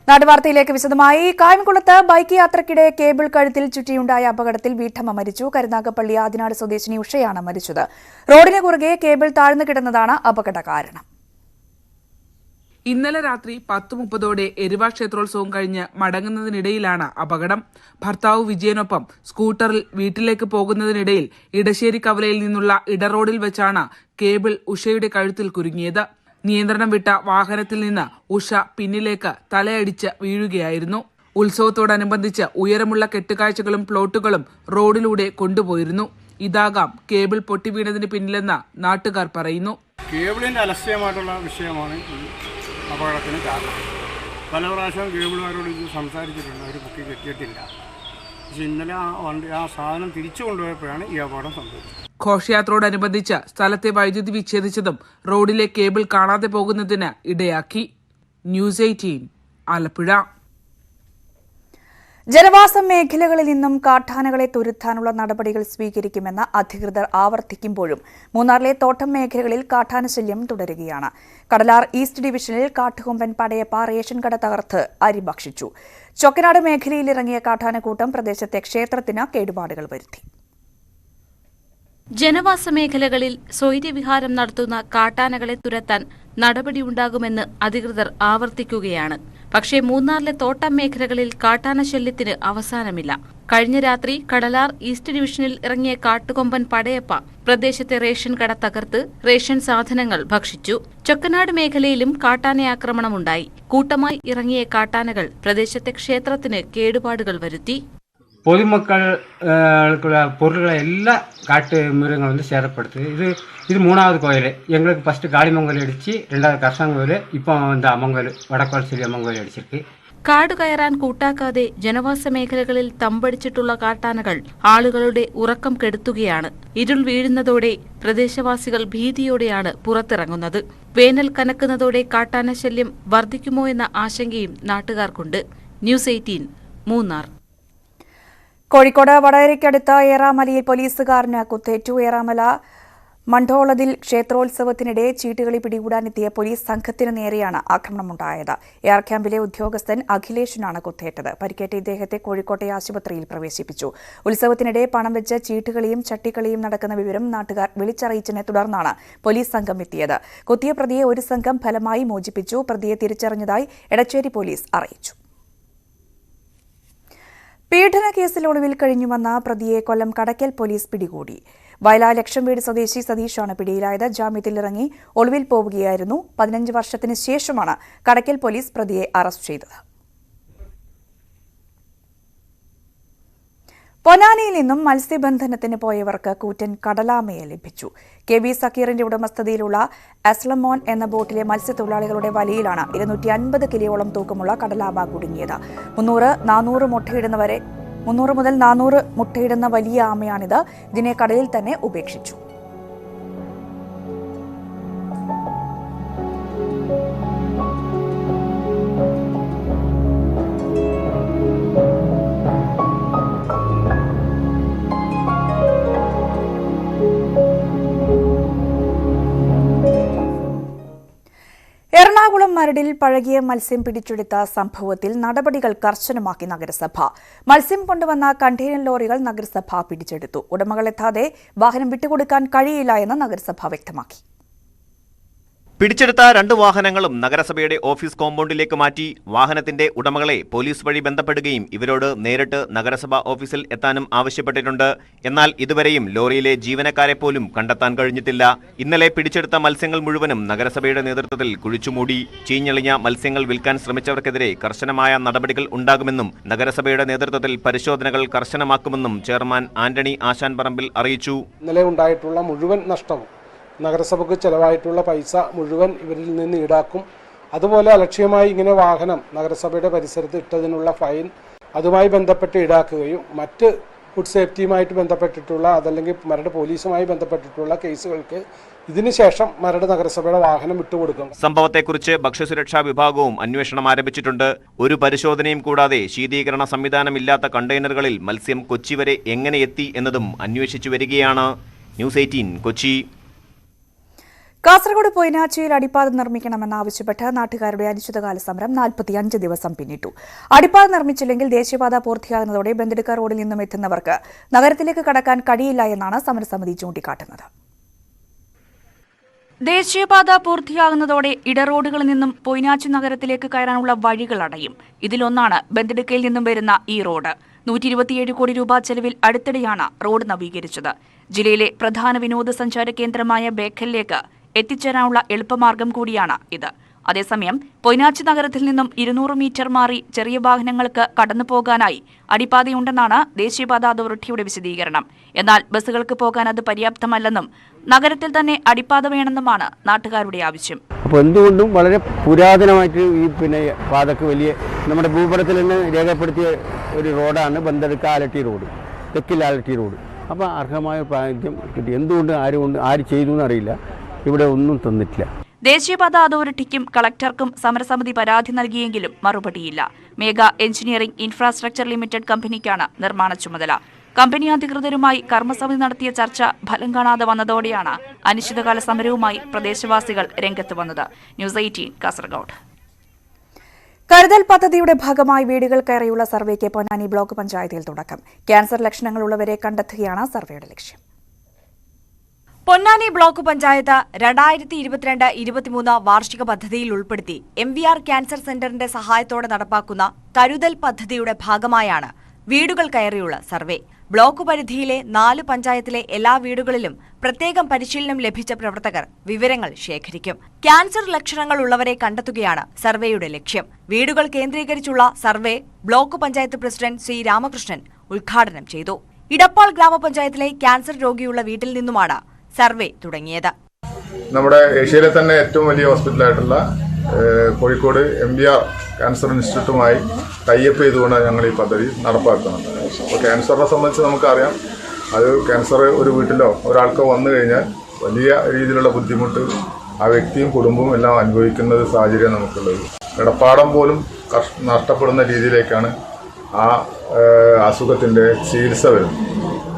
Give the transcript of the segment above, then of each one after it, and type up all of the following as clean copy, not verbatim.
നാട്ടുവാർത്തയിലേക്ക് വിശദമായി. കായംകുളത്ത് ബൈക്ക് യാത്രക്കിടെ കേബിൾ കഴുത്തിൽ ചുറ്റിയുണ്ടായ അപകടത്തിൽ വീട്ടമ്മ മരിച്ചു. കരുനാഗപ്പള്ളി ആദിനാട് സ്വദേശിനി ഉഷയാണ് മരിച്ചത്. റോഡിന് കുറുകെ കേബിൾ താഴ്ന്നു കിടന്നതാണ് അപകട കാരണം. ഇന്നലെ രാത്രി 10:30 എരുവ ക്ഷേത്രോത്സവം കഴിഞ്ഞ് മടങ്ങുന്നതിനിടയിലാണ് അപകടം. ഭർത്താവ് വിജയനൊപ്പം സ്കൂട്ടറിൽ വീട്ടിലേക്ക് പോകുന്നതിനിടയിൽ ഇടശ്ശേരി കവലയിൽ നിന്നുള്ള ഇടറോഡിൽ വെച്ചാണ് കേബിൾ ഉഷയുടെ കഴുത്തിൽ കുരുങ്ങിയത്. നിയന്ത്രണം വിട്ട വാഹനത്തിൽ നിന്ന് ഉഷ പിന്നിലേക്ക് തലയടിച്ച് വീഴുകയായിരുന്നു. ഉത്സവത്തോടനുബന്ധിച്ച് ഉയരമുള്ള കെട്ടുകാഴ്ചകളും പ്ലോട്ടുകളും റോഡിലൂടെ കൊണ്ടുപോയിരുന്നു. ഇതാകാം കേബിൾ പൊട്ടിവീണതിന് പിന്നിലെന്ന് നാട്ടുകാർ പറയുന്നു. കേബിളിന്റെ അലക്ഷ്യമായിട്ടുള്ള വിഷയമാണ് അപകടത്തിന് കാരണം. പല പ്രാവശ്യം കേബിളുകാരോട് ഇത് സംസാരിച്ചിട്ടുണ്ട്, അവർ പൊക്കി കെട്ടിയിട്ടില്ല. പക്ഷെ ഇന്നലെ ആ സാധനം തിരിച്ചു കൊണ്ടുപോയപ്പോഴാണ് ഈ അപകടം സംഭവിച്ചത്. ഘോഷയാത്രയോടനുബന്ധിച്ച് സ്ഥലത്തെ വൈദ്യുതി വിച്ഛേദിച്ചതും റോഡിലെ കേബിൾ കാണാതെ പോകുന്നതിന് ഇടയാക്കി. ന്യൂസ് 18 ആലപ്പുഴ. ജനവാസ മേഖലകളിൽ നിന്നും കാട്ടാനകളെ തുരത്താനുള്ള നടപടികൾ സ്വീകരിക്കുമെന്ന് അധികൃതർ ആവർത്തിക്കുമ്പോഴും മൂന്നാറിലെ തോട്ടം മേഖലകളിൽ കാട്ടാനശല്യം തുടരുകയാണ്. കടലാർ ഈസ്റ്റ് ഡിവിഷനിൽ കാട്ടുകൊമ്പൻ പടയപ്പ റേഷൻ കട തകർത്ത് അരി ഭക്ഷിച്ചു. ചൊക്കനാട് മേഖലയിൽ ഇറങ്ങിയ കാട്ടാനക്കൂട്ടം പ്രദേശത്തെ ക്ഷേത്രത്തിന് കേടുപാടുകൾ വരുത്തി. ജനവാസ മേഖലകളിൽ സ്വൈര്യവിഹാരം നടത്തുന്ന കാട്ടാനകളെ തുരത്താൻ നടപടിയുണ്ടാകുമെന്ന് അധികൃതർ ആവർത്തിക്കുകയാണ്. പക്ഷേ മൂന്നാറിലെ തോട്ടം മേഖലകളിൽ കാട്ടാനശല്യത്തിന് അവസാനമില്ല. കഴിഞ്ഞ രാത്രി കടലാർ ഈസ്റ്റ് ഡിവിഷനിൽ ഇറങ്ങിയ കാട്ടുകൊമ്പൻ പടയപ്പ പ്രദേശത്തെ റേഷൻ കട തകർത്ത് റേഷൻ സാധനങ്ങൾ ഭക്ഷിച്ചു. ചൊക്കനാട് മേഖലയിലും കാട്ടാനയാക്രമണമുണ്ടായി. കൂട്ടമായി ഇറങ്ങിയ കാട്ടാനകൾ പ്രദേശത്തെ ക്ഷേത്രത്തിന് കേടുപാടുകൾ വരുത്തി. பொதுமக்களுக்குள்ள பொருள்களை எல்லா காட்டு மிருகங்கள் வந்து சேதப்படுத்துது. இது மூணாவது கோயில். எங்களுக்கு ஃபர்ஸ்ட் காளியம்மன் கோயில் அடிச்சு, ரெண்டாவது கர்சாங்க கோயில், இப்போ வந்து அம்மன் கோயில், വടക്കോൽശ്ശേരി അമ്മൻ കോയിൽ അടിച്ചിருக்கு. കാട് കയറാൻ കൂട്ടാക്കാതെ ജനവാസ മേഖലകളിൽ തമ്പടിച്ചിട്ടുള്ള കാട്ടാനകൾ ആളുകളുടെ ഉറക്കം കെടുത്തുകയാണ്. ഇരുൾ വീഴുന്നതോടെ പ്രദേശവാസികൾ ഭീതിയോടെയാണ് പുറത്തിറങ്ങുന്നത്. വേനൽ കനക്കുന്നതോടെ കാട്ടാനശല്യം വർദ്ധിക്കുമോ എന്ന ആശങ്കയും നാട്ടുകാർക്കുണ്ട്. ന്യൂസ് 18 മൂന്നാർ. കോഴിക്കോട് വടകരയ്ക്കടുത്ത ഏറാമലയിൽ പോലീസുകാരന് കുത്തേറ്റു. ഏറാമല മണ്ഡോളതിൽ ക്ഷേത്രോത്സവത്തിനിടെ ചീട്ടുകളി പിടികൂടാനെത്തിയ പോലീസ് സംഘത്തിനു നേരെയാണ് ആക്രമണമുണ്ടായത്. എയർ ക്യാമ്പിലെ ഉദ്യോഗസ്ഥൻ അഖിലേഷിനാണ് കുത്തേറ്റത്. പരിക്കേറ്റ ഇദ്ദേഹത്തെ കോഴിക്കോട്ടെ ആശുപത്രിയിൽ പ്രവേശിപ്പിച്ചു. ഉത്സവത്തിനിടെ പണം വെച്ച് ചീട്ടുകളിയും ചട്ടിക്കളിയും നടക്കുന്ന വിവരം നാട്ടുകാർ വിളിച്ചറിയിച്ചതിനെ തുടർന്നാണ് പോലീസ് സംഘം എത്തിയത്. കുത്തിയ പ്രതിയെ ഒരു സംഘം ഫലമായി മോചിപ്പിച്ചു. പ്രതിയെ തിരിച്ചറിഞ്ഞതായി എടച്ചേരി പോലീസ് അറിയിച്ചു. പീഡന കേസിൽ ഒളിവിൽ കഴിഞ്ഞുവന്ന പ്രതിയെ കൊല്ലം കടയ്ക്കൽ പോലീസ് പിടികൂടി. വയലാ ലക്ഷം വീട് സ്വദേശി സതീഷാണ് പിടിയിലായത്. ജാമ്യത്തിലിറങ്ങി ഒളിവിൽ പോവുകയായിരുന്നു. 15 വർഷത്തിന് ശേഷമാണ് കടയ്ക്കൽ പോലീസ് പ്രതിയെ അറസ്റ്റ് ചെയ്തത്. പൊന്നാനിയിൽ നിന്നും മത്സ്യബന്ധനത്തിന് പോയവർക്ക് കൂറ്റൻ കടലാമയെ ലഭിച്ചു. കെ.വി. സക്കീറിന്റെ ഉടമസ്ഥതയിലുള്ള അസ്ലമോൻ എന്ന ബോട്ടിലെ മത്സ്യത്തൊഴിലാളികളുടെ വലയിലാണ് 250 കിലോയോളം തൂക്കമുള്ള കടലാമ കുടുങ്ങിയത്. 300 മുതൽ 400 മുട്ടയിടുന്ന വലിയ ആമയാണിത്. ഇതിനെ കടലിൽ തന്നെ ഉപേക്ഷിച്ചു. എറണാകുളം മരടിൽ പഴകിയ മത്സ്യം പിടിച്ചെടുത്ത സംഭവത്തിൽ നടപടികൾ കർശനമാക്കി നഗരസഭ. മത്സ്യം കൊണ്ടുവന്ന കണ്ടെയ്നർ ലോറികൾ നഗരസഭ പിടിച്ചെടുത്തു. ഉടമകൾ എത്താതെ വാഹനം വിട്ടുകൊടുക്കാൻ കഴിയില്ല എന്ന് നഗരസഭ വ്യക്തമാക്കി. പിടിച്ചെടുത്ത 2 വാഹനങ്ങളും നഗരസഭയുടെ ഓഫീസ് കോമ്പൗണ്ടിലേക്ക് മാറ്റി. വാഹനത്തിന്റെ ഉടമകളെ പോലീസ് വഴി ബന്ധപ്പെടുകയും ഇവരോട് നേരിട്ട് നഗരസഭ ഓഫീസിൽ എത്താനും ആവശ്യപ്പെട്ടിട്ടുണ്ട്. എന്നാൽ ഇതുവരെയും ലോറിയിലെ ജീവനക്കാരെ പോലും കണ്ടെത്താൻ കഴിഞ്ഞിട്ടില്ല. ഇന്നലെ പിടിച്ചെടുത്ത മത്സ്യങ്ങൾ മുഴുവനും നഗരസഭയുടെ നേതൃത്വത്തിൽ കുഴിച്ചുമൂടി. ചീഞ്ഞളിഞ്ഞ മത്സ്യങ്ങൾ വിൽക്കാൻ ശ്രമിച്ചവർക്കെതിരെ കർശനമായ നടപടികൾ ഉണ്ടാകുമെന്നും നഗരസഭയുടെ നേതൃത്വത്തിൽ പരിശോധനകൾ കർശനമാക്കുമെന്നും ചെയർമാൻ ആന്റണി ആശാൻ പറമ്പിൽ അറിയിച്ചു. ഇന്നലെ ഉണ്ടായിട്ടുള്ള മുഴുവൻ നഷ്ടവും നഗരസഭയ്ക്ക് ചെലവായിട്ടുള്ള പൈസ മുഴുവൻ ഇവരിൽ നിന്ന് ഈടാക്കും. അതുപോലെ അലക്ഷ്യമായി ഇങ്ങനെ വാഹനം നഗരസഭയുടെ പരിസരത്ത് ഇട്ടതിനുള്ള ഫൈൻ അതുമായി ബന്ധപ്പെട്ട് ഈടാക്കുകയും മറ്റ് ഫുഡ് സേഫ്റ്റിയുമായിട്ട് ബന്ധപ്പെട്ടിട്ടുള്ള അതല്ലെങ്കിൽ മരട് പോലീസുമായി ബന്ധപ്പെട്ടിട്ടുള്ള കേസുകൾക്ക് ഇതിനുശേഷം മരട് നഗരസഭയുടെ വാഹനം വിട്ടുകൊടുക്കും. സംഭവത്തെക്കുറിച്ച് ഭക്ഷ്യസുരക്ഷാ വിഭാഗവും അന്വേഷണം ആരംഭിച്ചിട്ടുണ്ട്. ഒരു പരിശോധനയും കൂടാതെ ശീതീകരണ സംവിധാനമില്ലാത്ത കണ്ടെയ്നറുകളിൽ മത്സ്യം കൊച്ചി വരെ എങ്ങനെ എത്തി എന്നതും അന്വേഷിച്ചു വരികയാണ്. ന്യൂസ് 18 കൊച്ചി. കാസർഗോഡ് പൊയ്നാച്ചിയിൽ അടിപ്പാത നിർമ്മിക്കണമെന്നാവശ്യപ്പെട്ട് നാട്ടുകാരുടെ അനിശ്ചിതകാല സമരം 45 ദിവസം പിന്നിട്ടു. അടിപ്പാത നിർമ്മിച്ചില്ലെങ്കിൽ ദേശീയപാത പൂർത്തിയാകുന്നതോടെ ബന്തെടുക്ക റോഡിൽ നിന്നും എത്തുന്നവർക്ക് നഗരത്തിലേക്ക് കടക്കാൻ കഴിയില്ല എന്നാണ് സമരസമിതി ചൂണ്ടിക്കാട്ടുന്നത്. ദേശീയപാത പൂർത്തിയാകുന്നതോടെ ഇടറോഡുകളിൽ നിന്നും പൊയ്നാച്ചി നഗരത്തിലേക്ക് കയറാനുള്ള വഴികൾ അടയും. ഇതിലൊന്നാണ് ബന്തെടുക്കയിൽ നിന്നും വരുന്ന ഈ റോഡ്. 127 കോടി രൂപ ചെലവിൽ അടുത്തിടെയാണ് റോഡ് നവീകരിച്ചത്. ജില്ലയിലെ പ്രധാന വിനോദസഞ്ചാര കേന്ദ്രമായ ബേക്കലിലേക്ക് എത്തിച്ചേരാനുള്ള എളുപ്പമാർഗം കൂടിയാണ് ഇത്. അതേസമയം പൊയ്നാച്ചി നഗരത്തിൽ നിന്നും 200 മീറ്റർ മാറി ചെറിയ വാഹനങ്ങൾക്ക് കടന്നുപോകാനായി അടിപ്പാതയുണ്ടെന്നാണ് ദേശീയപാത അതോറിറ്റിയുടെ വിശദീകരണം. എന്നാൽ ബസ്സുകൾക്ക് പോകാൻ അത് പര്യാപ്തമല്ലെന്നും നഗരത്തിൽ തന്നെ അടിപ്പാത വേണമെന്നുമാണ് നാട്ടുകാരുടെ ആവശ്യം. അപ്പോൾ എന്തുകൊണ്ടും വളരെ പുരാതനമായിട്ട് ഈ പാതക്ക് വലിയ നമ്മുടെ ഭൂപടത്തിൽ തന്നെ രേഖപ്പെടുത്തിയ ഒരു റോഡാണ് ബന്തെടുക്ക ആലട്ടി റോഡ്, തെക്കിൽ ആലട്ടി റോഡ്. അപ്പോൾ അർഹമായ പ്രാതിനിധ്യം കിട്ടി. എന്തുകൊണ്ട് ആര് ചെയ്തു എന്നറിയില്ല, ഇവിടെ ഒന്നും തന്നിട്ടില്ല. ദേശീയപാത അതോറിറ്റിക്കും കളക്ടർക്കും സമരസമിതി പരാതി നൽകിയെങ്കിലും മറുപടിയില്ല. മേഘ എഞ്ചിനീയറിംഗ് ഇൻഫ്രാസ്ട്രക്ചർ ലിമിറ്റഡ് കമ്പനിക്കാണ് നിർമ്മാണ ചുമതല. കമ്പനി അധികൃതരുമായി കർമ്മസമിതി നടത്തിയ ചർച്ച ഫലം കാണാതെ വന്നതോടെയാണ് അനിശ്ചിതകാല സമരവുമായി പ്രദേശവാസികൾ രംഗത്ത് വന്നത്. ന്യൂസ് 18 കാസർഗോഡ്. കരുതൽ പദ്ധതിയുടെ ഭാഗമായി വീടുകൾ കയറിയുള്ള സർവേക്ക് പൊന്നാനി ബ്ലോക്ക് പഞ്ചായത്തിൽ തുടക്കം. ക്യാൻസർ ലക്ഷണങ്ങളുള്ളവരെ കണ്ടെത്തുകയാണ് സർവേയുടെ ലക്ഷ്യം. പൊന്നാനി ബ്ലോക്ക് പഞ്ചായത്ത് 2022-23 വാർഷിക പദ്ധതിയിൽ ഉൾപ്പെടുത്തി MVR ക്യാൻസർ സെന്ററിന്റെ സഹായത്തോടെ നടപ്പാക്കുന്ന കരുതൽ പദ്ധതിയുടെ ഭാഗമായാണ് വീടുകൾ കയറിയുള്ള സർവേ. ബ്ലോക്ക് പരിധിയിലെ 4 പഞ്ചായത്തിലെ എല്ലാ വീടുകളിലും പ്രത്യേകം പരിശീലനം ലഭിച്ച പ്രവർത്തകർ വിവരങ്ങൾ ശേഖരിക്കും. ക്യാൻസർ ലക്ഷണങ്ങൾ ഉള്ളവരെ കണ്ടെത്തുകയാണ് സർവേയുടെ ലക്ഷ്യം. വീടുകൾ കേന്ദ്രീകരിച്ചുള്ള survey block panchayat president Shri Ramakrishnan ഉദ്ഘാടനം ചെയ്തു. ഇടപ്പാൾ ഗ്രാമപഞ്ചായത്തിലെ ക്യാൻസർ രോഗിയുള്ള വീട്ടിൽ നിന്നുമാണ് സർവേ തുടങ്ങിയത്. നമ്മുടെ ഏഷ്യയിലെ തന്നെ ഏറ്റവും വലിയ ഹോസ്പിറ്റലായിട്ടുള്ള കോഴിക്കോട് MVR ക്യാൻസർ ഇൻസ്റ്റിറ്റ്യൂട്ടുമായി ടൈപ്പ് ചെയ്തുകൊണ്ട് ഞങ്ങൾ ഈ പദ്ധതി നടപ്പാക്കുന്നുണ്ട്. അപ്പോൾ ക്യാൻസറിനെ സംബന്ധിച്ച് നമുക്കറിയാം, അത് ക്യാൻസർ ഒരു വീട്ടിലോ ഒരാൾക്കോ വന്നു കഴിഞ്ഞാൽ വലിയ രീതിയിലുള്ള ബുദ്ധിമുട്ട് ആ വ്യക്തിയും കുടുംബവും എല്ലാം അനുഭവിക്കുന്ന ഒരു സാഹചര്യം നമുക്കുള്ളത്. കിടപ്പാടം പോലും നഷ്ടപ്പെടുന്ന രീതിയിലേക്കാണ് ആ അസുഖത്തിൻ്റെ ചികിത്സ വരുന്നത്.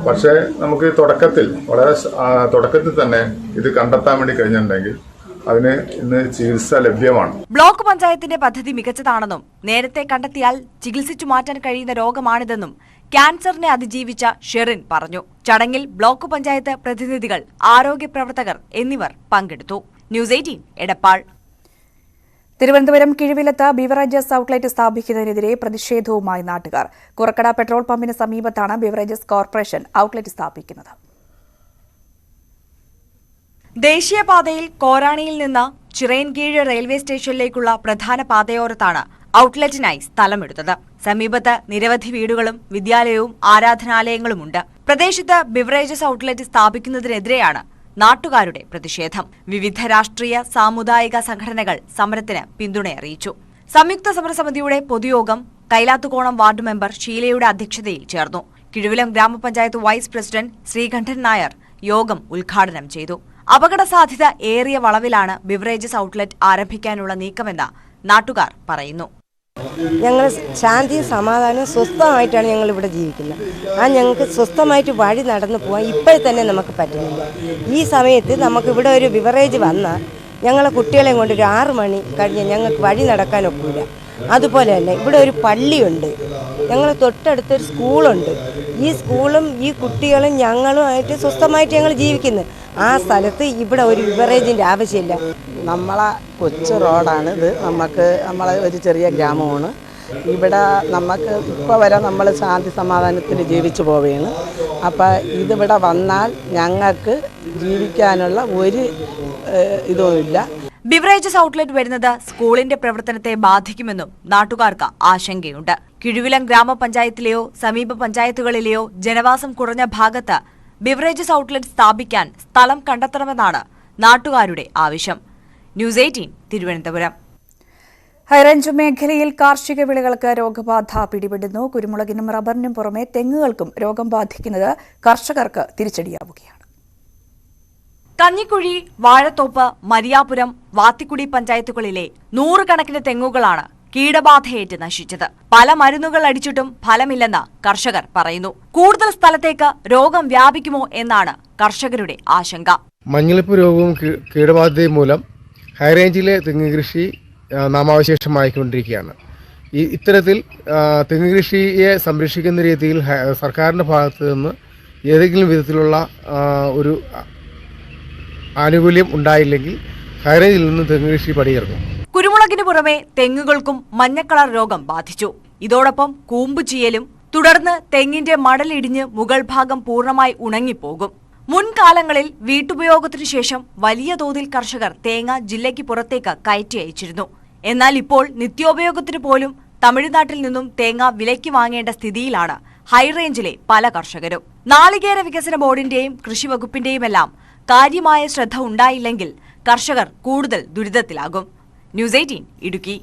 പക്ഷേ നമുക്ക് തുടക്കത്തിൽ തന്നെ ഇത് കണ്ടെത്താൻ വേണ്ടി കഴിഞ്ഞിട്ടുണ്ടെങ്കിൽ അതിന് ഇന്ന് ചികിത്സ ലഭ്യമാണ്. ബ്ലോക്ക് പഞ്ചായത്തിന്റെ പദ്ധതി മികച്ചതാണെന്നും നേരത്തെ കണ്ടെത്തിയാൽ ചികിത്സിച്ചു മാറ്റാൻ കഴിയുന്ന രോഗമാണിതെന്നും ക്യാൻസറിനെ അതിജീവിച്ച ഷെറിൻ പറഞ്ഞു. ചടങ്ങിൽ ബ്ലോക്ക് പഞ്ചായത്ത് പ്രതിനിധികൾ, ആരോഗ്യ പ്രവർത്തകർ എന്നിവർ പങ്കെടുത്തു. ന്യൂസ് 18 എടപ്പാൾ. തിരുവനന്തപുരം കിഴുവിലത്ത് ബിവറേജസ് ഔട്ട്ലെറ്റ് സ്ഥാപിക്കുന്നതിനെതിരെ പ്രതിഷേധവുമായി നാട്ടുകാർ. കുറക്കട പെട്രോൾ പമ്പിന് സമീപത്താണ് ബിവറേജസ് കോർപ്പറേഷൻ ഔട്ട്ലെറ്റ് സ്ഥാപിക്കുന്നത്. ദേശീയപാതയിൽ കോരാണിയിൽ നിന്ന് ചിറയൻകീഴ് റെയിൽവേ സ്റ്റേഷനിലേക്കുള്ള പ്രധാന പാതയോരത്താണ് ഔട്ട്ലെറ്റിനായി സ്ഥലമെടുത്തത്. സമീപത്ത് നിരവധി വീടുകളും വിദ്യാലയവും ആരാധനാലയങ്ങളുമുണ്ട്. പ്രദേശത്ത് ബിവറേജസ് ഔട്ട്ലെറ്റ് സ്ഥാപിക്കുന്നതിനെതിരെയാണ് നാട്ടുകാരുടെ പ്രതിഷേധം. വിവിധ രാഷ്ട്രീയ സാമുദായിക സംഘടനകൾ സമരത്തിന് പിന്തുണയറിയിച്ചു. സംയുക്ത സമരസമിതിയുടെ പൊതുയോഗം കൈലാത്തുകോണം വാർഡ് മെമ്പർ ഷീലയുടെ അധ്യക്ഷതയിൽ ചേർന്നു. കിഴുവിലം ഗ്രാമപഞ്ചായത്ത് വൈസ് പ്രസിഡന്റ് ശ്രീകണ്ഠൻ നായർ യോഗം ഉദ്ഘാടനം ചെയ്തു. അപകട സാധ്യത ഏറിയ വളവിലാണ് ബിവറേജസ് ഔട്ട്ലെറ്റ് ആരംഭിക്കാനുള്ള നീക്കമെന്ന് നാട്ടുകാർ പറയുന്നു. ഞങ്ങൾ ശാന്തിയും സമാധാനവും സ്വസ്ഥമായിട്ടാണ് ഞങ്ങൾ ഇവിടെ ജീവിക്കുന്നത്. ഞങ്ങൾക്ക് സ്വസ്ഥമായിട്ട് വഴി നടന്നു പോകാൻ ഇപ്പോൾ തന്നെ നമുക്ക് പറ്റുന്നില്ല. ഈ സമയത്ത് നമുക്കിവിടെ ഒരു ബിവറേജ് വന്നാൽ ഞങ്ങളെ കുട്ടികളെയും കൊണ്ട് ഒരു 6 മണി കഴിഞ്ഞ് ഞങ്ങൾക്ക് വഴി നടക്കാൻ ഒക്കില്ല. അതുപോലെ തന്നെ ഇവിടെ ഒരു പള്ളിയുണ്ട്, ഞങ്ങൾ തൊട്ടടുത്തൊരു സ്കൂളുണ്ട്. ഈ സ്കൂളും ഈ കുട്ടികളും ഞങ്ങളുമായിട്ട് സ്വസ്ഥമായിട്ട് ഞങ്ങൾ ജീവിക്കുന്നത്. ആ സ്ഥലത്ത് ഇവിടെ ഒരു ബിവറേജിൻ്റെ ആവശ്യമില്ല. നമ്മളെ കൊച്ചു റോഡാണിത്. നമ്മളെ ഒരു ചെറിയ ഗ്രാമമാണ്. ഇവിടെ നമുക്ക് ഇപ്പോൾ വരെ നമ്മൾ ശാന്തി സമാധാനത്തിൽ ജീവിച്ചു പോവുകയാണ്. അപ്പോൾ ഇതിവിടെ വന്നാൽ ഞങ്ങൾക്ക് ജീവിക്കാനുള്ള ഒരു ഇതുമില്ല. ബിവറേജസ് ഔട്ട്ലെറ്റ് വരുന്നത് സ്കൂളിന്റെ പ്രവർത്തനത്തെ ബാധിക്കുമെന്നും നാട്ടുകാർക്ക് ആശങ്കയുണ്ട്. കിഴുവിലം ഗ്രാമപഞ്ചായത്തിലെയോ സമീപ പഞ്ചായത്തുകളിലെയോ ജനവാസം കുറഞ്ഞ ഭാഗത്ത് ബിവറേജസ് ഔട്ട്ലെറ്റ് സ്ഥാപിക്കാൻ സ്ഥലം കണ്ടെത്തണമെന്നാണ് നാട്ടുകാരുടെ ആവശ്യം. ന്യൂസ് 18 തിരുവനന്തപുരം. ഹൈറേഞ്ച് മേഖലയിൽ കാർഷിക വിളകൾക്ക് രോഗബാധ പിടിപെടുന്നു. കുരുമുളകിനും റബ്ബറിനും പുറമെ തെങ്ങുകൾക്കും രോഗം ബാധിക്കുന്നത് കർഷകർക്ക് തിരിച്ചടിയാവുകയാണ്. കഞ്ഞിക്കുഴി, വാഴത്തോപ്പ്, മരിയാപുരം, വാത്തിക്കുടി പഞ്ചായത്തുകളിലെ 100 കണക്കിന് തെങ്ങുകളാണ് കീടബാധയേറ്റ് നശിച്ചത്. പല മരുന്നുകൾ അടിച്ചിട്ടും ഫലമില്ലെന്ന് കർഷകർ പറയുന്നു. കൂടുതൽ സ്ഥലത്തേക്ക് രോഗം വ്യാപിക്കുമോ എന്നാണ് കർഷകരുടെ ആശങ്ക. മഞ്ഞളിപ്പ് രോഗവും കീടബാധയും മൂലം ഹൈറേഞ്ചിലെ തെങ്ങ് കൃഷി നാമാവശേഷമായിക്കൊണ്ടിരിക്കുകയാണ്. ഇത്തരത്തിൽ തെങ്ങ് കൃഷിയെ സംരക്ഷിക്കുന്ന രീതിയിൽ സർക്കാരിൻ്റെ ഭാഗത്തു നിന്ന് ഏതെങ്കിലും വിധത്തിലുള്ള ഒരു ആനുകൂല്യം ഉണ്ടായില്ലെങ്കിൽ ഹൈറേഞ്ചിൽ നിന്ന് തെങ്ങ് കൃഷി പടിയിറങ്ങും. കുരുമുളകിന് പുറമെ തെങ്ങുകൾക്കും മഞ്ഞക്കളർ രോഗം ബാധിച്ചു. ഇതോടൊപ്പം കൂമ്പ് ചീയലും, തുടർന്ന് തെങ്ങിന്റെ മടലിടിഞ്ഞ് മുകൾ ഭാഗം പൂർണ്ണമായി ഉണങ്ങിപ്പോകും. മുൻകാലങ്ങളിൽ വീട്ടുപയോഗത്തിനു ശേഷം വലിയ തോതിൽ കർഷകർ തേങ്ങ ജില്ലയ്ക്ക് പുറത്തേക്ക് കയറ്റി അയച്ചിരുന്നു. എന്നാൽ ഇപ്പോൾ നിത്യോപയോഗത്തിന് പോലും തമിഴ്നാട്ടിൽ നിന്നും തേങ്ങ വിലയ്ക്ക് വാങ്ങേണ്ട സ്ഥിതിയിലാണ് ഹൈറേഞ്ചിലെ പല കർഷകരും. നാളികേര വികസന ബോർഡിന്റെയും കൃഷി വകുപ്പിന്റെയുമെല്ലാം കാര്യമായ ശ്രദ്ധ ഉണ്ടായില്ലെങ്കിൽ കർഷകർ കൂടുതൽ ദുരിതത്തിലാകും. ന്യൂസ് 18 ഇടുക്കി.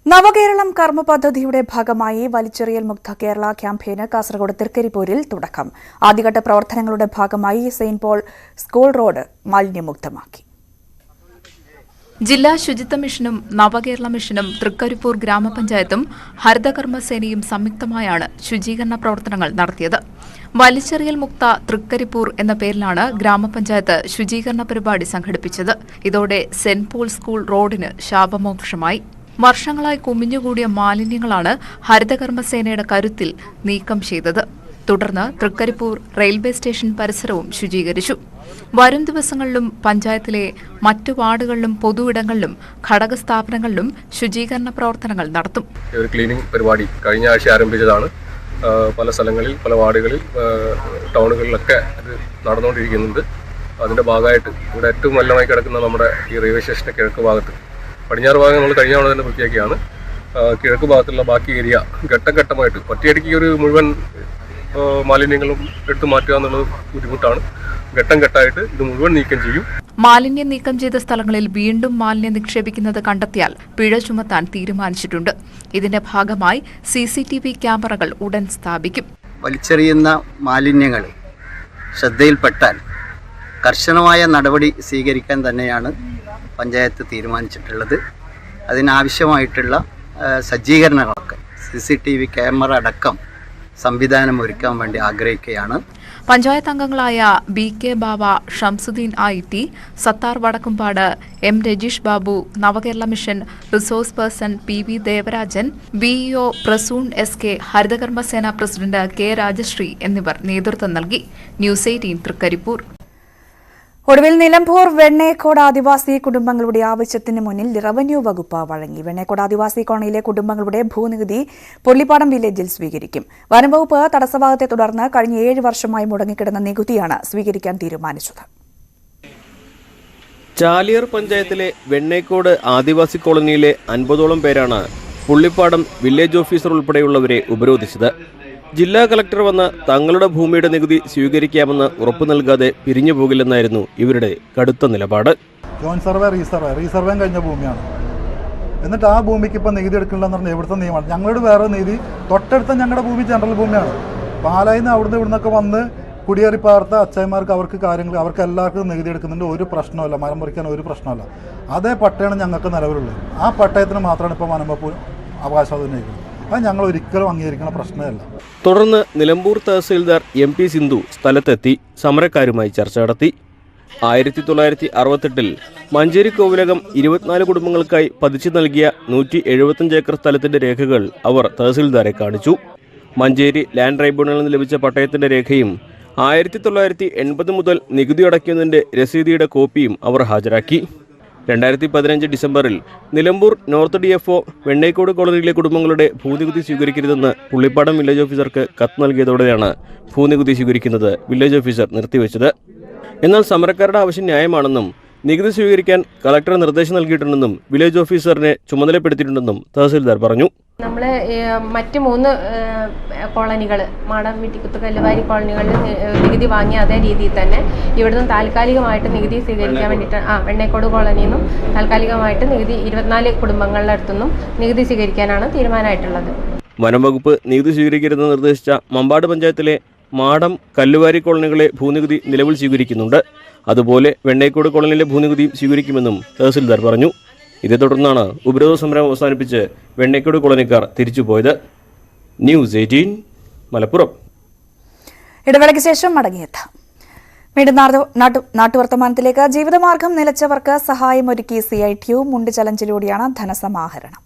നവകേരളം കർമ്മ പദ്ധതിയുടെ ഭാഗമായി വലിച്ചെറിയൽ മുക്ത കേരള ക്യാമ്പയിന് കാസർഗോഡ് തൃക്കരിപ്പൂരിൽ തുടക്കം. ആദ്യഘട്ട പ്രവർത്തനങ്ങളുടെ ഭാഗമായി സെയിന്റ് പോൾ സ്കൂൾ റോഡ് മാലിന്യമുക്തമാക്കി. ജില്ലാ ശുചിത്വ മിഷനും നവകേരള മിഷനും തൃക്കരിപ്പൂർ ഗ്രാമപഞ്ചായത്തും ഹരിതകർമ്മസേനയും സംയുക്തമായാണ് ശുചീകരണ പ്രവർത്തനങ്ങൾ നടത്തിയത്. വലിച്ചെറിയൽ മുക്ത തൃക്കരിപ്പൂർ എന്ന പേരിലാണ് ഗ്രാമപഞ്ചായത്ത് ശുചീകരണ പരിപാടി സംഘടിപ്പിച്ചത്. ഇതോടെ സെന്റ് പോൾ സ്കൂൾ റോഡിന് ശാപമോക്ഷമായി. വർഷങ്ങളായി കുമിഞ്ഞുകൂടിയ മാലിന്യങ്ങളാണ് ഹരിതകർമ്മസേനയുടെ കരുത്തിൽ നീക്കം ചെയ്തത്. തുടർന്ന് തൃക്കരിപ്പൂർ റെയിൽവേ സ്റ്റേഷൻ പരിസരവും ശുചീകരിച്ചു. വരും ദിവസങ്ങളിലും പഞ്ചായത്തിലെ മറ്റു വാർഡുകളിലും പൊതുയിടങ്ങളിലും ഘടക സ്ഥാപനങ്ങളിലും ശുചീകരണ പ്രവർത്തനങ്ങൾ നടത്തും. ഒരു ക്ലീനിംഗ് പരിപാടി കഴിഞ്ഞ ആഴ്ച ആരംഭിച്ചതാണ്. പല സ്ഥലങ്ങളിൽ, പല വാർഡുകളിൽ, ടൗണുകളിലൊക്കെ ഇത് നടന്നുകൊണ്ടിരിക്കുന്നുണ്ട്. അതിൻ്റെ ഭാഗമായിട്ട് ഇവിടെ ഏറ്റവും നല്ലമായി കിടക്കുന്ന നമ്മുടെ ഈ റെയിൽവേ സ്റ്റേഷൻ്റെ കിഴക്ക് ഭാഗത്ത്, പടിഞ്ഞാറ് ഭാഗം നമ്മൾ കഴിഞ്ഞ തവണ തന്നെ വൃത്തിയാക്കിയാണ്. കിഴക്ക് ഭാഗത്തുള്ള ബാക്കി ഏരിയ ഘട്ടഘട്ടമായിട്ട് ഒറ്റയടിക്ക് ഒരു മുഴുവൻ മാലിന്യങ്ങളും എടുത്തു മാറ്റുക എന്നുള്ളത് ബുദ്ധിമുട്ടാണ്. ഘട്ടം ഘട്ടമായിട്ട് ഇത് മുഴുവൻ നീക്കം ചെയ്യും. മാലിന്യം നീക്കം ചെയ്ത സ്ഥലങ്ങളിൽ വീണ്ടും മാലിന്യം നിക്ഷേപിക്കുന്നത് കണ്ടെത്തിയാൽ പിഴ ചുമത്താൻ തീരുമാനിച്ചിട്ടുണ്ട്. ഇതിന്റെ ഭാഗമായി CCTV ക്യാമറകൾ ഉടൻ സ്ഥാപിക്കും. വലിച്ചെറിയുന്ന മാലിന്യങ്ങൾ ശ്രദ്ധയിൽപ്പെട്ടാൽ കർശനമായ നടപടി സ്വീകരിക്കാൻ തന്നെയാണ് പഞ്ചായത്ത് തീരുമാനിച്ചിട്ടുള്ളത്. അതിനാവശ്യമായിട്ടുള്ള സജ്ജീകരണങ്ങളൊക്കെ CCTV ക്യാമറ അടക്കം സംവിധാനം ഒരുക്കാൻ വേണ്ടി ആഗ്രഹിക്കുകയാണ്. പഞ്ചായത്ത് അംഗങ്ങളായ BK Baba, Shamsuddin IT, Sathar Vadakkumpad, M Rajeesh Babu, Navakerala mission resource person PV Devarajan, BEO Prasoon SK, Harithakarmasena president K Rajasree എന്നിവർ നേതൃത്വം നൽകി. ന്യൂസ് 18 തൃക്കരിപ്പൂർ. ഒടുവിൽ നിലമ്പൂർ വെണ്ണേക്കോട് ആദിവാസി കുടുംബങ്ങളുടെ ആവശ്യത്തിന് മുന്നിൽ റവന്യൂ വകുപ്പ് വഴങ്ങി. വെണ്ണേക്കോട് ആദിവാസി കോളനിയിലെ കുടുംബങ്ങളുടെ ഭൂനികുതി പുള്ളിപ്പാടം വില്ലേജിൽ സ്വീകരിക്കും. വനം വകുപ്പ് തടസ്സഭാഗത്തെ തുടർന്ന് കഴിഞ്ഞ 7 വർഷമായി മുടങ്ങിക്കിടന്ന നികുതിയാണ് സ്വീകരിക്കാൻ തീരുമാനിച്ചത്. ചാലിയാർ പഞ്ചായത്തിലെ വെണ്ണേക്കോട് ആദിവാസി കോളനിയിലെ 50ഓളം പേരാണ് പുള്ളിപ്പാടം വില്ലേജ് ഓഫീസർ ഉൾപ്പെടെയുള്ളവരെ ഉപരോധിച്ചത്. ജില്ലാ കളക്ടർ വന്ന് തങ്ങളുടെ ഭൂമിയുടെ നികുതി സ്വീകരിക്കാമെന്ന് ഉറപ്പു നൽകാതെ പിരിഞ്ഞു പോകില്ലെന്നായിരുന്നു ഇവരുടെ കടുത്ത നിലപാട്. ജോയിന്റ് സർവേ, റീസർവേയും കഴിഞ്ഞ ഭൂമിയാണ്. എന്നിട്ട് ആ ഭൂമിക്ക് ഇപ്പം നികുതി എടുക്കണമെന്ന് പറഞ്ഞാൽ എവിടുത്തെ നിയമമാണ്? ഞങ്ങളുടെ വേറെ നികുതി തൊട്ടടുത്ത ഞങ്ങളുടെ ഭൂമി ജനറൽ ഭൂമിയാണ്. പാലായിൽ നിന്ന് അവിടുന്ന് ഇവിടുന്നൊക്കെ വന്ന് കുടിയേറി പാർത്ത അച്ഛന്മാർക്ക് അവർക്ക് എല്ലാവർക്കും നികുതി എടുക്കുന്നുണ്ട്. ഒരു പ്രശ്നമല്ല, മരം മുറിക്കാൻ ഒരു പ്രശ്നമല്ല. അതേ പട്ടയാണ് ഞങ്ങൾക്ക് നിലവിലുള്ളത്. ആ പട്ടയത്തിന് മാത്രമാണ് ഇപ്പോൾ വനം വകുപ്പ് അവകാശം ഉന്നയിക്കുന്നത്. അത് ഞങ്ങൾ ഒരിക്കലും അംഗീകരിക്കുന്ന പ്രശ്നമല്ല. തുടർന്ന് നിലമ്പൂർ തഹസിൽദാർ MP സിന്ധു സ്ഥലത്തെത്തി സമരക്കാരുമായി ചർച്ച നടത്തി. 1968 മഞ്ചേരി കോവിലകം 24 കുടുംബങ്ങൾക്കായി പതിച്ചു നൽകിയ 175 ഏക്കർ സ്ഥലത്തിന്റെ രേഖകൾ അവർ തഹസിൽദാരെ കാണിച്ചു. മഞ്ചേരി ലാൻഡ് ട്രൈബ്യൂണലിൽ നിന്ന് ലഭിച്ച പട്ടയത്തിന്റെ രേഖയും 1980 മുതൽ നികുതി അടയ്ക്കുന്നതിന്റെ രസീതിയുടെ കോപ്പിയും അവർ ഹാജരാക്കി. 2015 ഡിസംബറിൽ നിലമ്പൂർ നോർത്ത് DFO വെണ്ണേക്കോട് കോളനിയിലെ കുടുംബങ്ങളുടെ ഭൂനികുതി സ്വീകരിക്കരുതെന്ന് പുള്ളിപ്പാടം വില്ലേജ് ഓഫീസർക്ക് കത്ത് നൽകിയതോടെയാണ് ഭൂനികുതി സ്വീകരിക്കുന്നത് വില്ലേജ് ഓഫീസർ നിർത്തിവെച്ചത്. എന്നാൽ സമരക്കാരുടെ ആവശ്യം ന്യായമാണെന്നും നികുതി സ്വീകരിക്കാൻ കളക്ടർ നിർദ്ദേശം നൽകിയിട്ടുണ്ടെന്നും വില്ലേജ് ഓഫീസറിനെ ചുമതലപ്പെടുത്തിയിട്ടുണ്ടെന്നും തഹസിൽദാർ പറഞ്ഞു. നമ്മൾ മറ്റ് 3 കോളനികൾ, മാടം, വീട്ടിക്കുത്ത്, കല്ലുവാരി കോളനികളിൽ നികുതി വാങ്ങിയ അതേ രീതിയിൽ തന്നെ ഇവിടുന്ന് താൽക്കാലികമായിട്ട് നികുതി സ്വീകരിക്കാൻ വേണ്ടിയിട്ട് വെണ്ണേക്കോട് കോളനിയിൽ നിന്നും താൽക്കാലികമായിട്ട് നികുതി 24 കുടുംബങ്ങളുടെ അടുത്തുനിന്നും നികുതി സ്വീകരിക്കാനാണ് തീരുമാനമായിട്ടുള്ളത്. വനം വകുപ്പ് നികുതി സ്വീകരിക്കരുതെന്ന് നിർദ്ദേശിച്ച മമ്പാട് പഞ്ചായത്തിലെ മാടം, കല്ലുവാരി കോളനികളെ ഭൂനികുതി നിലവിൽ സ്വീകരിക്കുന്നുണ്ട്. അതുപോലെ വെണ്ണേക്കോട് കോളനിയിലെ ഭൂനികുതിയും സ്വീകരിക്കുമെന്നും തഹസിൽദാർ പറഞ്ഞു. ഇതേ തുടർന്നാണ് ഉപരോധ സമരം അവസാനിപ്പിച്ച് വെണ്ണേക്കോട് കോളനിക്കാർ തിരിച്ചുപോയത്. ന്യൂസ് 18 മലപ്പുറം. ഇടവേളയ്ക്ക് ശേഷം മടങ്ങിയെത്താം. വീണ്ടും നാട്ടുവർത്തമാനത്തിലേക്ക്. ജീവിതമാർഗം നിലച്ചവർക്ക് സഹായമൊരുക്കി CITU മുണ്ട് ചലഞ്ചിലൂടെയാണ് ധനസമാഹരണം.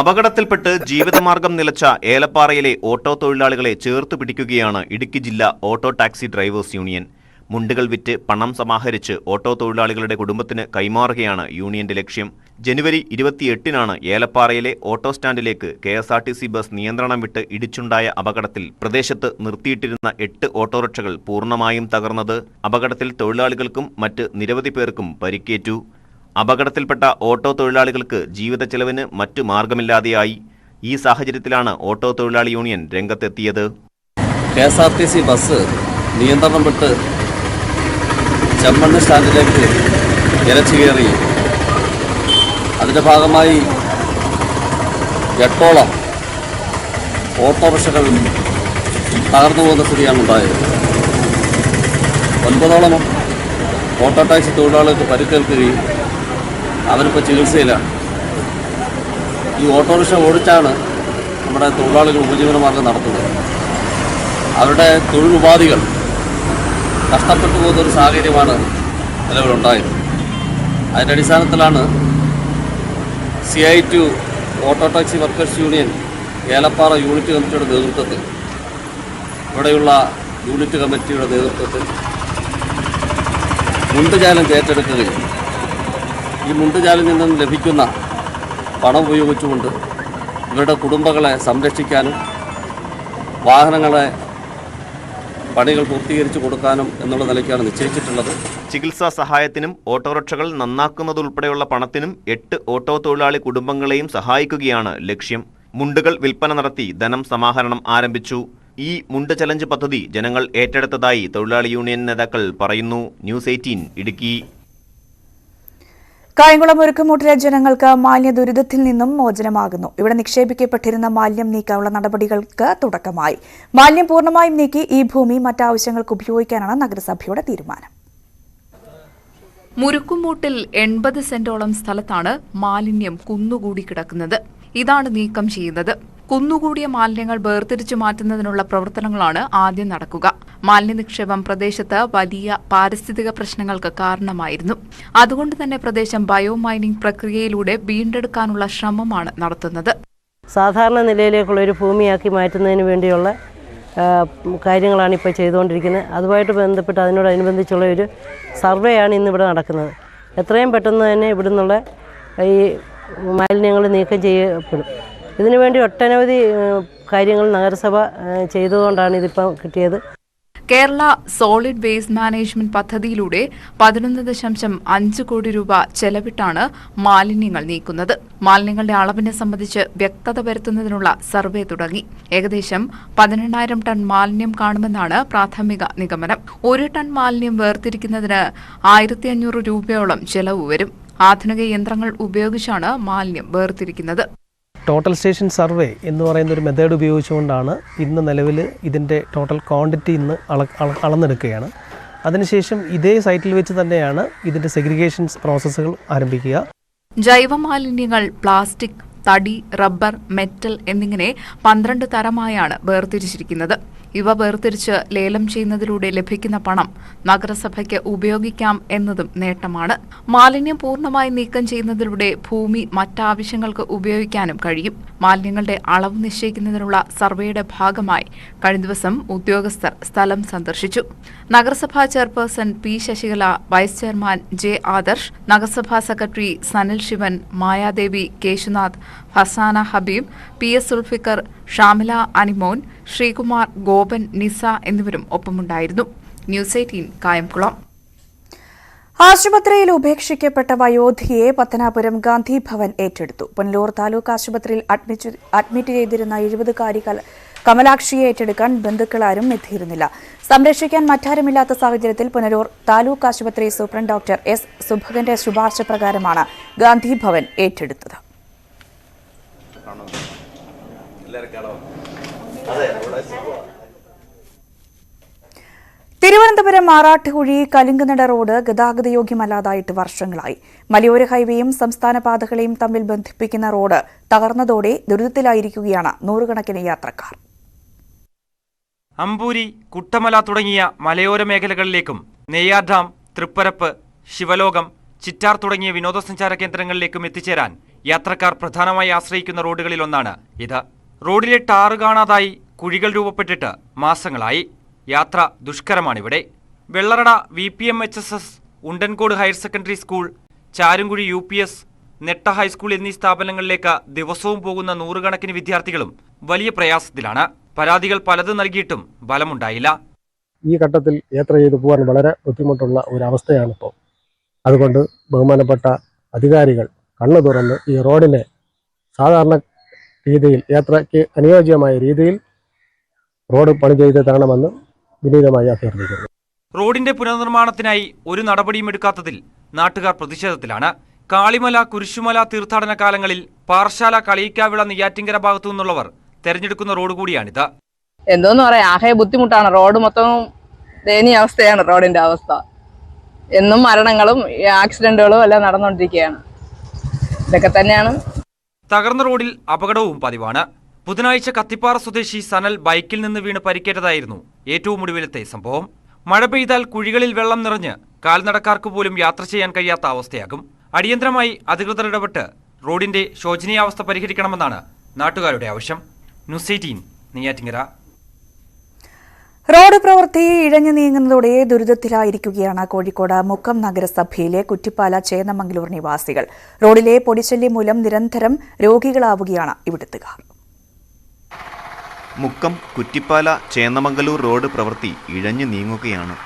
അപകടത്തിൽപ്പെട്ട് ജീവിതമാർഗം നിലച്ച ഏലപ്പാറയിലെ ഓട്ടോ തൊഴിലാളികളെ ചേർത്ത് പിടിക്കുകയാണ് ഇടുക്കി ജില്ലാ ഓട്ടോ ടാക്സി ഡ്രൈവേഴ്സ് യൂണിയൻ. മുണ്ടുകൾ വിറ്റ് പണം സമാഹരിച്ച് ഓട്ടോ തൊഴിലാളികളുടെ കുടുംബത്തിന് കൈമാറുകയാണ് യൂണിയന്റെ ലക്ഷ്യം. ജനുവരി 28-നാണ് ഏലപ്പാറയിലെ ഓട്ടോ സ്റ്റാൻഡിലേക്ക് KSRTC ബസ് നിയന്ത്രണം വിട്ട് ഇടിച്ചുണ്ടായ അപകടത്തിൽ പ്രദേശത്ത് നിർത്തിയിട്ടിരുന്ന 8 ഓട്ടോറിക്ഷകൾ പൂർണ്ണമായും തകർന്നത്. അപകടത്തിൽ തൊഴിലാളികൾക്കും മറ്റ് നിരവധി പേർക്കും പരിക്കേറ്റു. അപകടത്തിൽപ്പെട്ട ഓട്ടോ തൊഴിലാളികൾക്ക് ജീവിത ചെലവിന് മറ്റു മാർഗമില്ലാതെയായി. ഈ സാഹചര്യത്തിലാണ് ഓട്ടോ തൊഴിലാളി യൂണിയൻ രംഗത്തെത്തിയത്. KSRTC ബസ് നിയന്ത്രണം വിട്ട് ചെമ്മണ്ണ് സ്റ്റാൻഡിലേക്ക് ഇരച്ചു കയറി. അതിൻ്റെ ഭാഗമായി 8ഓളം ഓട്ടോറിക്ഷകൾ തകർന്നു പോകുന്ന സ്ഥിതിയാണ് ഉണ്ടായത്. 9ഓളം ഓട്ടോ ടാക്സി തൊഴിലാളികൾക്ക് പരിക്കേൽക്കുകയും അവരിപ്പോൾ ചികിത്സയിലാണ്. ഈ ഓട്ടോറിക്ഷ ഓടിച്ചാണ് നമ്മുടെ തൊഴിലാളികൾ ഉപജീവനമാർഗം നടത്തുന്നത്. അവരുടെ തൊഴിലുപാധികൾ നഷ്ടപ്പെട്ടു പോകുന്നൊരു സാഹചര്യമാണ് നിലവിലുണ്ടായത്. അതിൻ്റെ അടിസ്ഥാനത്തിലാണ് CITU auto taxi workers union Elappara unit കമ്മിറ്റിയുടെ നേതൃത്വത്തിൽ ഇവിടെയുള്ള യൂണിറ്റ് കമ്മിറ്റിയുടെ നേതൃത്വത്തിൽ മുണ്ട് ചാലഞ്ച് ഏറ്റെടുക്കുകയും ഈ മുണ്ട് ചാലഞ്ചിൽ നിന്നും ലഭിക്കുന്ന പണം ഉപയോഗിച്ചുകൊണ്ട് ഇവരുടെ കുടുംബങ്ങളെ സംരക്ഷിക്കാനും വാഹനങ്ങളെ പണികൾ പൂർത്തീകരിച്ചു കൊടുക്കാനും എന്നുള്ള നിലയ്ക്കാണ് നിശ്ചയിച്ചിട്ടുള്ളത്. ചികിത്സാ സഹായത്തിനും ഓട്ടോറിക്ഷകൾ നന്നാക്കുന്നതുൾപ്പെടെയുള്ള പണത്തിനും 8 ഓട്ടോ തൊഴിലാളി കുടുംബങ്ങളെയും സഹായിക്കുകയാണ് ലക്ഷ്യം. മുണ്ടുകൾ വിൽപ്പന നടത്തി ധനം സമാഹരണം ആരംഭിച്ചു. ഈ മുണ്ട് ചലഞ്ച് പദ്ധതി ജനങ്ങൾ ഏറ്റെടുത്തതായി തൊഴിലാളി യൂണിയൻ നേതാക്കൾ പറയുന്നു. ന്യൂസ് 18 ഇടുക്കി. കായംകുളം ഉരുക്കുമൂട്ടിലെ ജനങ്ങൾക്ക് മാലിന്യ ദുരിതത്തിൽ നിന്നും മോചനമാകുന്നു. ഇവിടെ നിക്ഷേപിക്കപ്പെട്ടിരുന്ന മാലിന്യം നീക്കാനുള്ള നടപടികൾക്ക് തുടക്കമായി. മാലിന്യം പൂർണ്ണമായും നീക്കി ഈ ഭൂമി മറ്റാവശ്യങ്ങൾക്ക് ഉപയോഗിക്കാനാണ് നഗരസഭയുടെ തീരുമാനം. മുരുക്കുമൂട്ടിൽ 80 സെന്റോളം സ്ഥലത്താണ് മാലിന്യം കുന്നുകൂടി കിടക്കുന്നത്. ഇതാണ് നീക്കം ചെയ്യുന്നത്. കുന്നുകൂടിയ മാലിന്യങ്ങൾ വേർതിരിച്ചു മാറ്റുന്നതിനുള്ള പ്രവർത്തനങ്ങളാണ് ആദ്യം നടക്കുക. മാലിന്യ നിക്ഷേപം പ്രദേശത്ത് വലിയ പാരിസ്ഥിതിക പ്രശ്നങ്ങൾക്ക് കാരണമായിരുന്നു. അതുകൊണ്ട് തന്നെ പ്രദേശം ബയോമൈനിംഗ് പ്രക്രിയയിലൂടെ വീണ്ടെടുക്കാനുള്ള ശ്രമമാണ് നടത്തുന്നത്. സാധാരണ നിലയിലേക്കുള്ള ഒരു ഭൂമിയാക്കി മാറ്റുന്നതിന് വേണ്ടിയുള്ള കാര്യങ്ങളാണ് ഇപ്പോൾ ചെയ്തുകൊണ്ടിരിക്കുന്നത്. അതുമായിട്ട് ബന്ധപ്പെട്ട് അതിനോടനുബന്ധിച്ചുള്ള ഒരു സർവേയാണ് ഇന്നിവിടെ നടക്കുന്നത്. എത്രയും പെട്ടെന്ന് തന്നെ ഇവിടെ നിന്നുള്ള ഈ മാലിന്യങ്ങൾ നീക്കം ചെയ്യപ്പെടും. ഇതിനുവേണ്ടി ഒട്ടനവധി കാര്യങ്ങൾ നഗരസഭ ചെയ്തുകൊണ്ടാണ് ഇതിപ്പം കിട്ടിയത്. കേരള സോളിഡ് വേസ്റ്റ് മാനേജ്മെന്റ് പദ്ധതിയിലൂടെ 11.5 കോടി രൂപ ചെലവിട്ടാണ് മാലിന്യങ്ങൾ നീക്കുന്നത്. മാലിന്യങ്ങളുടെ അളവിനെ സംബന്ധിച്ച് വ്യക്തത വരുത്തുന്നതിനുള്ള സർവേ തുടങ്ങി. ഏകദേശം 18,000 ടൺ മാലിന്യം കാണുമെന്നാണ് പ്രാഥമിക നിഗമനം. 1 ടൺ മാലിന്യം വേർതിരിക്കുന്നതിന് 1,500 രൂപയോളം ചെലവ് വരും. ആധുനിക യന്ത്രങ്ങൾ ഉപയോഗിച്ചാണ് മാലിന്യം വേർതിരിക്കുന്നത്. ടോട്ടൽ സ്റ്റേഷൻ സർവേ എന്ന് പറയുന്ന ഒരു മെത്തേഡ് ഉപയോഗിച്ചുകൊണ്ടാണ് ഇന്ന് നിലവിൽ ഇതിൻ്റെ ടോട്ടൽ ക്വാണ്ടിറ്റി ഇന്ന് അളന്നെടുക്കുകയാണ്. അതിനുശേഷം ഇതേ സൈറ്റിൽ വെച്ച് തന്നെയാണ് ഇതിൻ്റെ സെഗ്രിഗേഷൻ പ്രോസസ്സുകൾ ആരംഭിക്കുക. ജൈവമാലിന്യങ്ങൾ പ്ലാസ്റ്റിക്, തടി, റബ്ബർ, മെറ്റൽ എന്നിങ്ങനെ 12 തരമായാണ് വേർതിരിച്ചിരിക്കുന്നത്. ഇവ വേർതിരിച്ച് ലേലം ചെയ്യുന്നതിലൂടെ ലഭിക്കുന്ന പണം നഗരസഭയ്ക്ക് ഉപയോഗിക്കാം എന്നതും നേട്ടമാണ്. മാലിന്യം പൂർണ്ണമായി നീക്കം ചെയ്യുന്നതിലൂടെ ഭൂമി മറ്റാവശ്യങ്ങൾക്ക് ഉപയോഗിക്കാനും കഴിയും. മാലിന്യങ്ങളുടെ അളവ് നിശ്ചയിക്കുന്നതിനുള്ള സർവേയുടെ ഭാഗമായി കഴിഞ്ഞ ദിവസം ഉദ്യോഗസ്ഥർ സ്ഥലം സന്ദർശിച്ചു. നഗരസഭാ chairperson P. Sasikala, vice chairman J. Adarsh, നഗരസഭാ സെക്രട്ടറി സനിൽ ശിവൻ, മായാദേവി, കേശുനാഥ്, ഫസാന ഹബീബ്, PS സുൽഫിക്കർ, ഷാമില അനിമോൻ, ശ്രീകുമാർ, ഗോപൻ, നിസ എന്നിവരും ഒപ്പമുണ്ടായിരുന്നു. ന്യൂസ് 18 കായംകുളം. ആശുപത്രിയിൽ ഉപേക്ഷിക്കപ്പെട്ട വയോധികയെ പത്തനാപുരം ഗാന്ധി ഭവൻ ഏറ്റെടുത്തു. പുനലൂർ താലൂക്ക് ആശുപത്രിയിൽ അഡ്മിറ്റ് ചെയ്തിരുന്ന 70-കാരി കമലാക്ഷിയെ ഏറ്റെടുക്കാൻ ബന്ധുക്കളാരും എത്തിയിരുന്നില്ല. സംരക്ഷിക്കാൻ മറ്റാരുമില്ലാത്ത സാഹചര്യത്തിൽ പുനലൂർ താലൂക്ക് ആശുപത്രി സൂപ്രണ്ട് ഡോക്ടർ S. സുഭകന്റെ ശുപാർശ പ്രകാരമാണ് ഗാന്ധി ഭവൻ ഏറ്റെടുത്തത്. തിരുവനന്തപുരം മാറാട്ടുകുഴി കലിങ്കനട റോഡ് ഗതാഗതയോഗ്യമല്ലാതായിട്ട് വർഷങ്ങളായി. മലയോര ഹൈവേയും സംസ്ഥാന പാതകളെയും തമ്മിൽ ബന്ധിപ്പിക്കുന്ന റോഡ് തകർന്നതോടെ ദുരിതത്തിലായിരിക്കുകയാണ് നൂറുകണക്കിന് യാത്രക്കാർ. അമ്പൂരി, കുട്ടമല തുടങ്ങിയ മലയോര മേഖലകളിലേക്കും നെയ്യാർ ഡാം, തൃപ്പരപ്പ്, ശിവലോകം, ചിറ്റാർ തുടങ്ങിയ വിനോദസഞ്ചാര കേന്ദ്രങ്ങളിലേക്കും എത്തിച്ചേരാൻ യാത്രക്കാർ പ്രധാനമായി ആശ്രയിക്കുന്ന റോഡുകളിലൊന്നാണ് ഇത്. റോഡിലെ ടാറ് കാണാതായി കുഴികൾ രൂപപ്പെട്ടിട്ട് മാസങ്ങളായി. യാത്ര ദുഷ്കരമാണിവിടെ. Vellarada VPMHSS, Undancode higher secondary school, Charumkuzhi UPS, Netta high school എന്നീ സ്ഥാപനങ്ങളിലേക്ക് ദിവസവും പോകുന്ന നൂറുകണക്കിന് വിദ്യാർത്ഥികളും വലിയ പ്രയാസത്തിലാണ്. പരാതികൾ പലത് നൽകിയിട്ടും ഫലമുണ്ടായില്ല. ഈ ഘട്ടത്തിൽ യാത്ര ചെയ്തു പോകാൻ വളരെ ബുദ്ധിമുട്ടുള്ള ഒരവസ്ഥയാണിപ്പോൾ. അതുകൊണ്ട് ബഹുമാനപ്പെട്ട അധികാരികൾ കണ്ണു തുറന്ന് ഈ റോഡിനെ സാധാരണ രീതിയിൽ യാത്രയ്ക്ക് അനുയോജ്യമായ രീതിയിൽ റോഡ് പണി ചെയ്ത് തരണമെന്ന് വിനീതമായി അഭ്യർത്ഥിക്കുന്നു. റോഡിന്റെ പുനർനിർമ്മാണത്തിനായി ഒരു നടപടിയും എടുക്കാത്തതിൽ നാട്ടുകാർ പ്രതിഷേധത്തിലാണ്. കാളിമല, കുരിശുമല തീർത്ഥാടന കാലങ്ങളിൽ പാറശാല, കളിയിക്കാവിള, നെയ്യാറ്റിങ്കര ഭാഗത്തു നിന്നുള്ളവർ തെരഞ്ഞെടുക്കുന്ന റോഡ് കൂടിയാണിത്. എന്തോന്ന് പറയാം, ആകെ ബുദ്ധിമുട്ടാണ്. റോഡ് മൊത്തം ദയനീയ അവസ്ഥയാണ് റോഡിന്റെ അവസ്ഥ. എന്നും മരണങ്ങളും ആക്സിഡന്റുകളും എല്ലാം നടന്നുകൊണ്ടിരിക്കുകയാണ്. ഇതൊക്കെ തന്നെയാണ്. തകർന്ന റോഡിൽ അപകടവും പതിവാണ്. ബുധനാഴ്ച കത്തിപ്പാറ സ്വദേശി സനൽ ബൈക്കിൽ നിന്ന് വീണ് പരിക്കേറ്റതായിരുന്നു ഏറ്റവും ഒടുവിലത്തെ സംഭവം. മഴ പെയ്താൽ കുഴികളിൽ വെള്ളം നിറഞ്ഞ് കാൽനടക്കാർക്ക് പോലും യാത്ര ചെയ്യാൻ കഴിയാത്ത അവസ്ഥയാകും. അടിയന്തരമായി അധികൃതർ ഇടപെട്ട് റോഡിന്റെ ശോചനീയാവസ്ഥ പരിഹരിക്കണമെന്നാണ് നാട്ടുകാരുടെ ആവശ്യം. ന്യൂസ് 18 നെയ്യാറ്റിങ്കര. റോഡ് പ്രവൃത്തി ഇഴഞ്ഞു നീങ്ങുന്നതോടെ ദുരിതത്തിലായിരിക്കുകയാണ് കോഴിക്കോട് മുക്കം നഗരസഭയിലെ കുറ്റിപ്പാല ചേന്നമംഗലൂർ നിവാസികൾ. റോഡിലെ പൊടിശല്യം മൂലം നിരന്തരം രോഗികളാവുകയാണ് ഇവിടുത്തുകാർ. മുക്കം കുറ്റിപ്പാല ചേന്നമംഗലൂർ റോഡ് പ്രവൃത്തി ഇഴഞ്ഞു നീങ്ങുകയാണ്.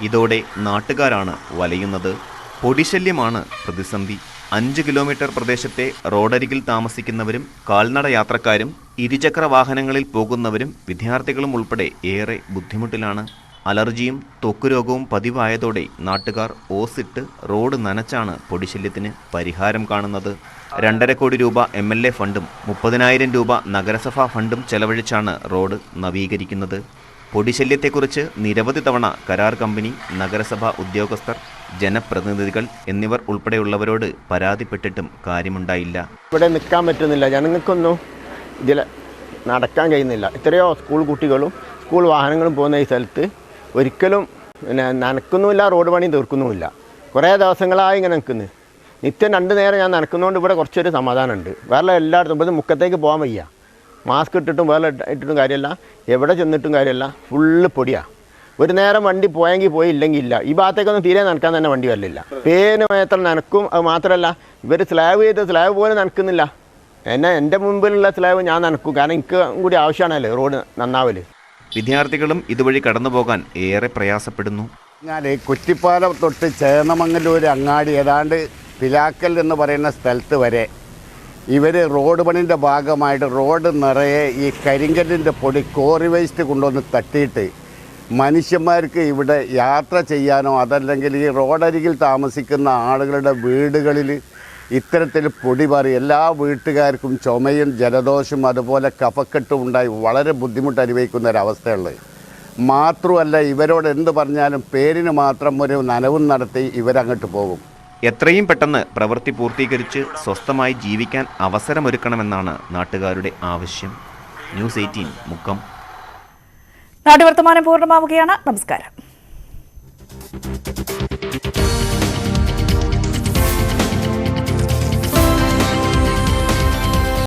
ഇതോടെ നാട്ടുകാരാണ് വലയുന്നത്. പൊടിശല്യമാണ് പ്രതിസന്ധി. 5 കിലോമീറ്റർ പ്രദേശത്തെ റോഡരികിൽ താമസിക്കുന്നവരും കാൽനട യാത്രക്കാരും ഇരുചക്ര വാഹനങ്ങളിൽ പോകുന്നവരും വിദ്യാർത്ഥികളും ഉൾപ്പെടെ ഏറെ ബുദ്ധിമുട്ടിലാണ്. അലർജിയും ത്വക്കുരോഗവും പതിവായതോടെ നാട്ടുകാർ ഓസിട്ട് റോഡ് നനച്ചാണ് പൊടിശല്യത്തിന് പരിഹാരം കാണുന്നത്. 2.5 കോടി രൂപ MLA ഫണ്ടും 30,000 രൂപ നഗരസഭാ ഫണ്ടും ചെലവഴിച്ചാണ് റോഡ് നവീകരിക്കുന്നത്. പൊടിശല്യത്തെക്കുറിച്ച് നിരവധി തവണ കരാർ കമ്പനി, നഗരസഭാ ഉദ്യോഗസ്ഥർ, ജനപ്രതിനിധികൾ എന്നിവർ ഉൾപ്പെടെയുള്ളവരോട് പരാതിപ്പെട്ടിട്ടും കാര്യമുണ്ടായില്ല. ഇവിടെ നിൽക്കാൻ പറ്റുന്നില്ല, ജനങ്ങൾക്കൊന്നും ഇതിൽ നടക്കാൻ കഴിയുന്നില്ല. എത്രയോ സ്കൂൾ കുട്ടികളും സ്കൂൾ വാഹനങ്ങളും പോകുന്ന ഈ സ്ഥലത്ത് ഒരിക്കലും നനക്കുന്നുമില്ല, റോഡ് പണി തീർക്കുന്നുമില്ല. കുറേ ദിവസങ്ങളായി ഇങ്ങനെ നിൽക്കുന്നു. നിത്യം 2 നേരം ഞാൻ നനക്കുന്നതുകൊണ്ട് ഇവിടെ കുറച്ചൊരു സമാധാനമുണ്ട്. വേറെ എല്ലായിടത്തും ഇവിടെ മുക്കത്തേക്ക് പോകാൻ വയ്യ. മാസ്ക് ഇട്ടിട്ടും വേറെ ഇട്ടിട്ടും കാര്യമല്ല, എവിടെ ചെന്നിട്ടും കാര്യമല്ല, ഫുള്ള് പൊടിയാണ്. ഒരു നേരം വണ്ടി പോയെങ്കിൽ പോയി, ഇല്ലെങ്കിൽ ഇല്ല. ഈ ഭാഗത്തേക്കൊന്നും തീരെ നനക്കാൻ തന്നെ വണ്ടി വരില്ല. പേന് മാത്രം നനക്കും. അത് മാത്രമല്ല, ഇവർ സ്ലാബ് ചെയ്ത് സ്ലാബ് പോലും നനക്കുന്നില്ല. എൻ്റെ മുമ്പിലുള്ള സ്ലാബ് ഞാൻ നനക്കും, കാരണം എനിക്ക് കൂടി ആവശ്യമാണല്ലോ റോഡ് നന്നാവല്. വിദ്യാർത്ഥികളും ഇതുവഴി കടന്നു പോകാൻ ഏറെ പ്രയാസപ്പെടുന്നു. ഞാൻ കുറ്റിപ്പാലം തൊട്ട് ചേന്നമംഗലൂർ അങ്ങാടി ഏതാണ്ട് പിലാക്കൽ എന്ന് പറയുന്ന സ്ഥലത്ത് വരെ ഇവർ റോഡ് പണിൻ്റെ ഭാഗമായിട്ട് റോഡ് നിറയെ ഈ കരിങ്കല്ലിൻ്റെ പൊടി, കോറി വേസ്റ്റ് കൊണ്ടുവന്ന് തട്ടിയിട്ട് മനുഷ്യന്മാർക്ക് ഇവിടെ യാത്ര ചെയ്യാനോ അതല്ലെങ്കിൽ ഈ റോഡരികിൽ താമസിക്കുന്ന ആളുകളുടെ വീടുകളിൽ ഇത്തരത്തിൽ പൊടി പാറി എല്ലാ വീട്ടുകാർക്കും ചുമയും ജലദോഷവും അതുപോലെ കഫക്കെട്ടും ഉണ്ടായി വളരെ ബുദ്ധിമുട്ട് അനുഭവിക്കുന്ന ഒരവസ്ഥയുള്ളത്. മാത്രമല്ല, ഇവരോട് എന്ത് പറഞ്ഞാലും പേരിന് മാത്രം ഒരു നനവും നടത്തി ഇവരങ്ങോട്ട് പോകും. എത്രയും പെട്ടെന്ന് പ്രവൃത്തി പൂർത്തീകരിച്ച് സ്വസ്ഥമായി ജീവിക്കാൻ അവസരമൊരുക്കണമെന്നാണ് നാട്ടുകാരുടെ ആവശ്യം. ന്യൂസ് 18 മുക്കം. നാട്ടുവർത്തമാനം പൂർണ്ണമാവുകയാണ്. നമസ്കാരം.